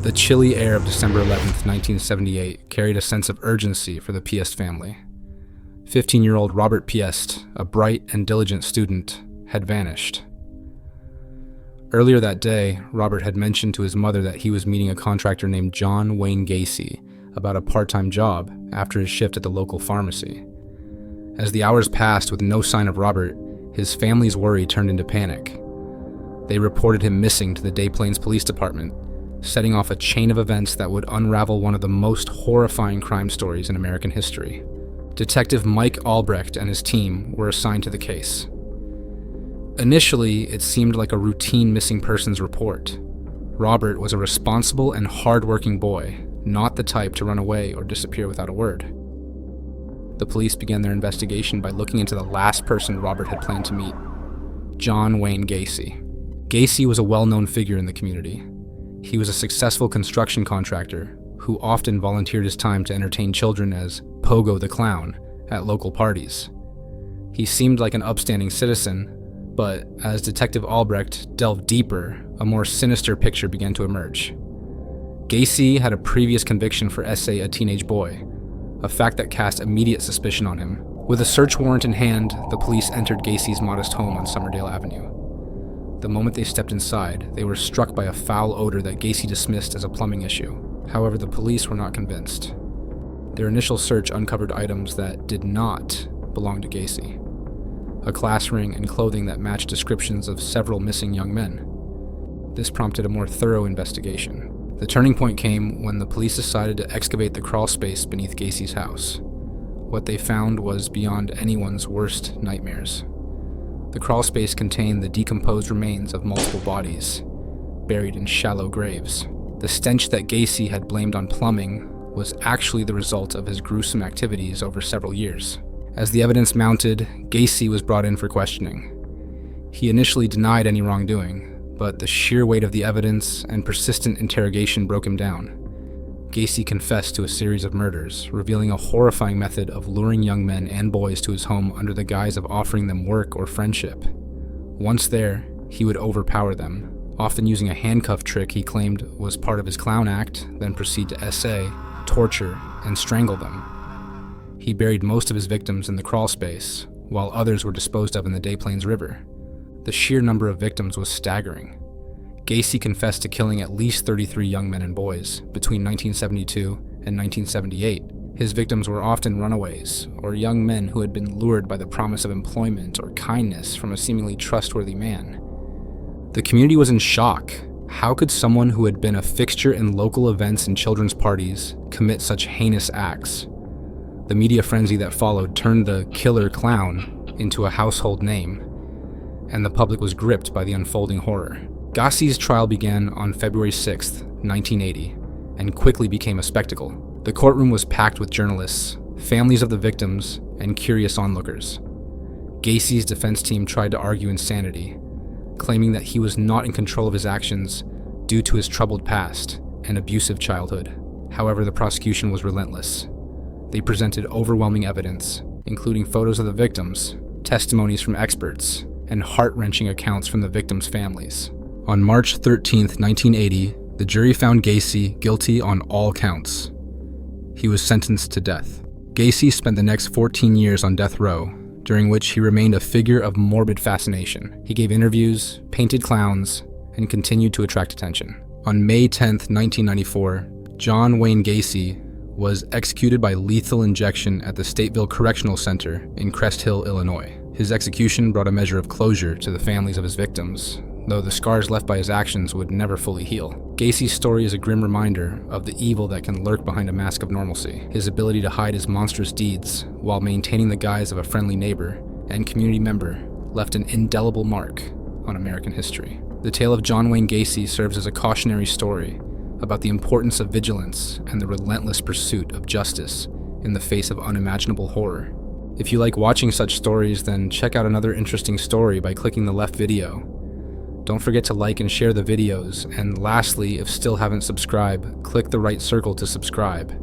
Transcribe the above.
The chilly air of December 11th, 1978 carried a sense of urgency for the Piest family. 15-year-old Robert Piest, a bright and diligent student, had vanished. Earlier that day, Robert had mentioned to his mother that he was meeting a contractor named John Wayne Gacy about a part-time job after his shift at the local pharmacy. As the hours passed with no sign of Robert, his family's worry turned into panic. They reported him missing to the Des Plaines Police Department, setting off a chain of events that would unravel one of the most horrifying crime stories in American history. Detective Mike Albrecht and his team were assigned to the case. Initially, it seemed like a routine missing persons report. Robert was a responsible and hard-working boy, not the type to run away or disappear without a word. The police began their investigation by looking into the last person Robert had planned to meet, John Wayne Gacy. Gacy was a well-known figure in the community. He was a successful construction contractor who often volunteered his time to entertain children as Pogo the Clown at local parties. He seemed like an upstanding citizen, but as Detective Albrecht delved deeper, a more sinister picture began to emerge. Gacy had a previous conviction for essaying a teenage boy, a fact that cast immediate suspicion on him. With a search warrant in hand, the police entered Gacy's modest home on Summerdale Avenue. The moment they stepped inside, they were struck by a foul odor that Gacy dismissed as a plumbing issue. However, the police were not convinced. Their initial search uncovered items that did not belong to Gacy. A class ring and clothing that matched descriptions of several missing young men. This prompted a more thorough investigation. The turning point came when the police decided to excavate the crawl space beneath Gacy's house. What they found was beyond anyone's worst nightmares. The crawl space contained the decomposed remains of multiple bodies, buried in shallow graves. The stench that Gacy had blamed on plumbing was actually the result of his gruesome activities over several years. As the evidence mounted, Gacy was brought in for questioning. He initially denied any wrongdoing, but the sheer weight of the evidence and persistent interrogation broke him down. Gacy confessed to a series of murders, revealing a horrifying method of luring young men and boys to his home under the guise of offering them work or friendship. Once there, he would overpower them, often using a handcuff trick he claimed was part of his clown act, then proceed to essay, torture, and strangle them. He buried most of his victims in the crawl space, while others were disposed of in the Des Plaines River. The sheer number of victims was staggering. Gacy confessed to killing at least 33 young men and boys between 1972 and 1978. His victims were often runaways, or young men who had been lured by the promise of employment or kindness from a seemingly trustworthy man. The community was in shock. How could someone who had been a fixture in local events and children's parties commit such heinous acts? The media frenzy that followed turned the killer clown into a household name, and the public was gripped by the unfolding horror. Gacy's trial began on February 6, 1980, and quickly became a spectacle. The courtroom was packed with journalists, families of the victims, and curious onlookers. Gacy's defense team tried to argue insanity, claiming that he was not in control of his actions due to his troubled past and abusive childhood. However, the prosecution was relentless. They presented overwhelming evidence, including photos of the victims, testimonies from experts, and heart-wrenching accounts from the victims' families. On March 13, 1980, the jury found Gacy guilty on all counts. He was sentenced to death. Gacy spent the next 14 years on death row, during which he remained a figure of morbid fascination. He gave interviews, painted clowns, and continued to attract attention. On May 10, 1994, John Wayne Gacy was executed by lethal injection at the Stateville Correctional Center in Crest Hill, Illinois. His execution brought a measure of closure to the families of his victims, though the scars left by his actions would never fully heal. Gacy's story is a grim reminder of the evil that can lurk behind a mask of normalcy. His ability to hide his monstrous deeds while maintaining the guise of a friendly neighbor and community member left an indelible mark on American history. The tale of John Wayne Gacy serves as a cautionary story about the importance of vigilance and the relentless pursuit of justice in the face of unimaginable horror. If you like watching such stories, then check out another interesting story by clicking the left video. Don't forget to like and share the videos, and lastly, if still haven't subscribed, click the right circle to subscribe.